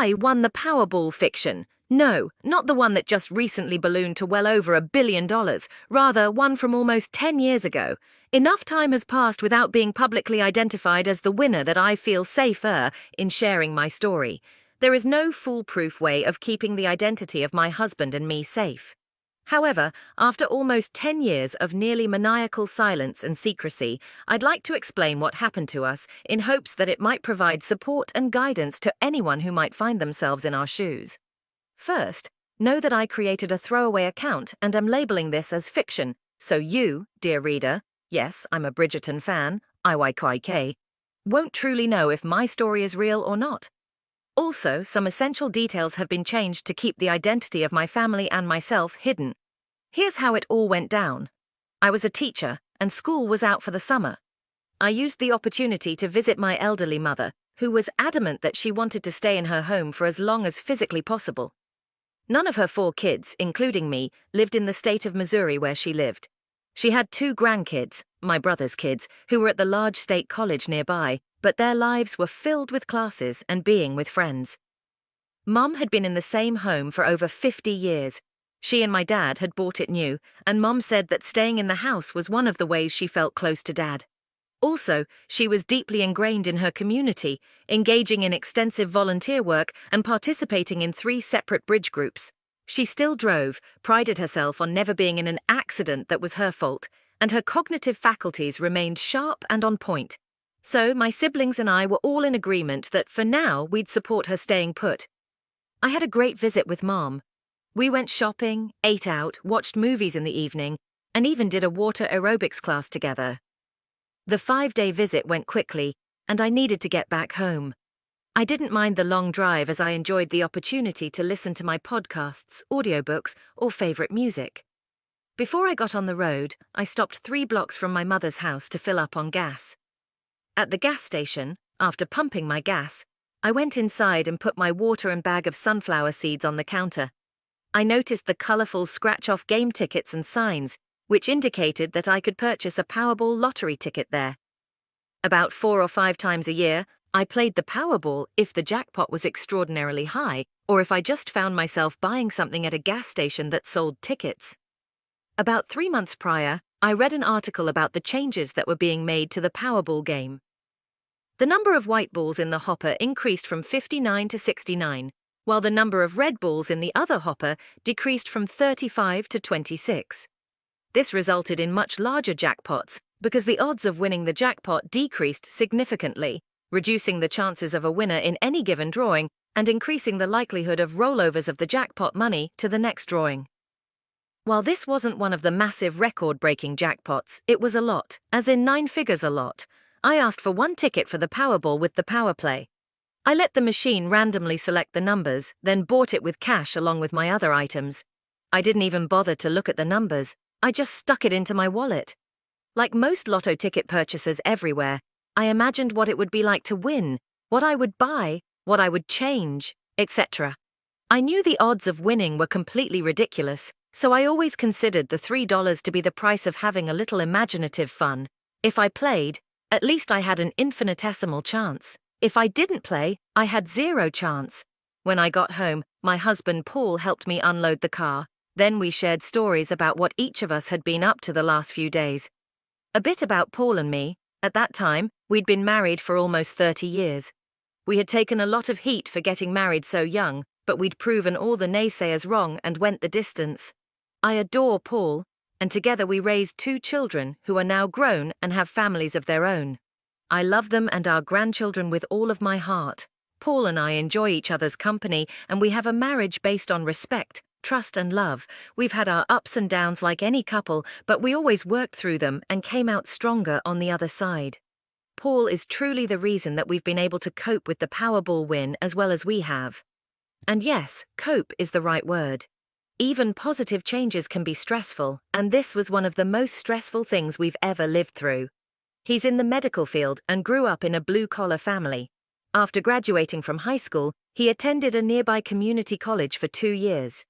I won the Powerball fiction. No, not the one that just recently ballooned to well over $1 billion, rather one from almost 10 years ago. Enough time has passed without being publicly identified as the winner that I feel safer in sharing my story. There is no foolproof way of keeping the identity of my husband and me safe. However, after almost 10 years of nearly maniacal silence and secrecy, I'd like to explain what happened to us in hopes that it might provide support and guidance to anyone who might find themselves in our shoes. First, know that I created a throwaway account and am labeling this as fiction, so you, dear reader, yes, I'm a Bridgerton fan, IYKK, won't truly know if my story is real or not. Also, some essential details have been changed to keep the identity of my family and myself hidden. Here's how it all went down. I was a teacher, and school was out for the summer. I used the opportunity to visit my elderly mother, who was adamant that she wanted to stay in her home for as long as physically possible. None of her 4 kids, including me, lived in the state of Missouri where she lived. She had 2 grandkids, my brother's kids, who were at the large state college nearby, but their lives were filled with classes and being with friends. Mom had been in the same home for over 50 years. She and my dad had bought it new, and Mom said that staying in the house was one of the ways she felt close to Dad. Also, she was deeply ingrained in her community, engaging in extensive volunteer work and participating in 3 separate bridge groups. She still drove, prided herself on never being in an accident that was her fault, and her cognitive faculties remained sharp and on point. So my siblings and I were all in agreement that for now we'd support her staying put. I had a great visit with Mom. We went shopping, ate out, watched movies in the evening, and even did a water aerobics class together. The 5-day visit went quickly, and I needed to get back home. I didn't mind the long drive as I enjoyed the opportunity to listen to my podcasts, audiobooks, or favorite music. Before I got on the road, I stopped 3 blocks from my mother's house to fill up on gas. At the gas station, after pumping my gas, I went inside and put my water and bag of sunflower seeds on the counter. I noticed the colorful scratch-off game tickets and signs, which indicated that I could purchase a Powerball lottery ticket there. About 4 or 5 times a year, I played the Powerball if the jackpot was extraordinarily high, or if I just found myself buying something at a gas station that sold tickets. About 3 months prior, I read an article about the changes that were being made to the Powerball game. The number of white balls in the hopper increased from 59 to 69, while the number of red balls in the other hopper decreased from 35 to 26. This resulted in much larger jackpots because the odds of winning the jackpot decreased significantly, reducing the chances of a winner in any given drawing and increasing the likelihood of rollovers of the jackpot money to the next drawing. While this wasn't one of the massive record-breaking jackpots, it was a lot, as in 9 figures a lot. I asked for 1 ticket for the Powerball with the Power Play. I let the machine randomly select the numbers, then bought it with cash along with my other items. I didn't even bother to look at the numbers, I just stuck it into my wallet. Like most lotto ticket purchasers everywhere, I imagined what it would be like to win, what I would buy, what I would change, etc. I knew the odds of winning were completely ridiculous, so I always considered the $3 to be the price of having a little imaginative fun. If I played, at least I had an infinitesimal chance. If I didn't play, I had 0 chance. When I got home, my husband Paul helped me unload the car. Then we shared stories about what each of us had been up to the last few days. A bit about Paul and me. At that time, we'd been married for almost 30 years. We had taken a lot of heat for getting married so young, but we'd proven all the naysayers wrong and went the distance. I adore Paul, and together we raised 2 children who are now grown and have families of their own. I love them and our grandchildren with all of my heart. Paul and I enjoy each other's company, and we have a marriage based on respect, trust and love. We've had our ups and downs like any couple, but we always worked through them and came out stronger on the other side. Paul is truly the reason that we've been able to cope with the Powerball win as well as we have. And yes, cope is the right word. Even positive changes can be stressful, and this was one of the most stressful things we've ever lived through. He's in the medical field and grew up in a blue-collar family. After graduating from high school, he attended a nearby community college for 2 years.